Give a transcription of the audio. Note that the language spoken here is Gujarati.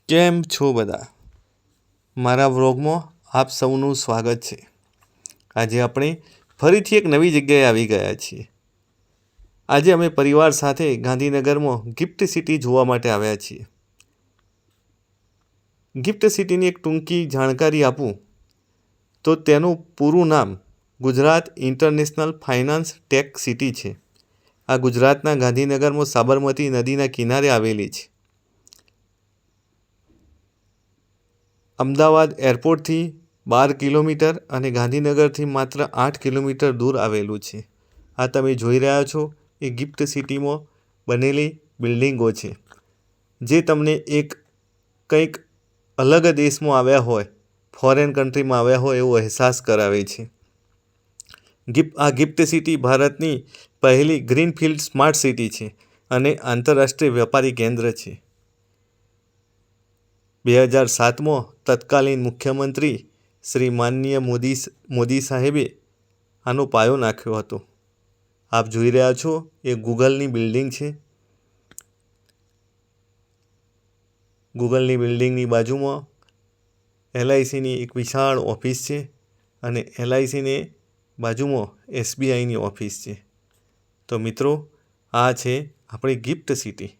કેમ છો બધા? મારા વ્લોગમાં આપ સૌનું સ્વાગત છે. આજે આપણે ફરીથી એક નવી જગ્યાએ આવી ગયા છીએ. આજે અમે પરિવાર સાથે ગાંધીનગરમાં ગિફ્ટ સિટી જોવા માટે આવ્યા છીએ. ગિફ્ટ સિટીની એક ટૂંકી જાણકારી આપું તો તેનું પૂરું નામ Gujarat international finance tech city છે. આ ગુજરાતના ગાંધીનગરમાં સાબરમતી નદીના કિનારે આવેલી છે. અમદાવાદ એરપોર્ટથી 12 કિલોમીટર અને ગાંધીનગરથી માત્ર 8 કિલોમીટર દૂર આવેલું છે. આ તમે જોઈ રહ્યા છો એ ગિફ્ટ સિટીમાં બનેલી બિલ્ડિંગો છે, જે તમને એક કંઈક અલગ દેશમાં આવ્યા હોય, ફોરેન કન્ટ્રીમાં આવ્યા હોય એવો અહેસાસ કરાવે છે. આ ગિફ્ટ સિટી ભારતની પહેલી ગ્રીનફિલ્ડ સ્માર્ટ સિટી છે અને આંતરરાષ્ટ્રીય વેપારી કેન્દ્ર છે. 2007માં તત્કાલીન મુખ્યમંત્રી શ્રી માનનીય મોદી સાહેબે આનો પાયો નાખ્યો હતો. આપ જોઈ રહ્યા છો એ ગૂગલની બિલ્ડિંગ છે. ગૂગલની બિલ્ડિંગની બાજુમાં LICની એક વિશાળ ઓફિસ છે અને LICને બાજુમાં SBIની ઓફિસ છે. તો મિત્રો, આ છે આપણી ગિફ્ટ સિટી.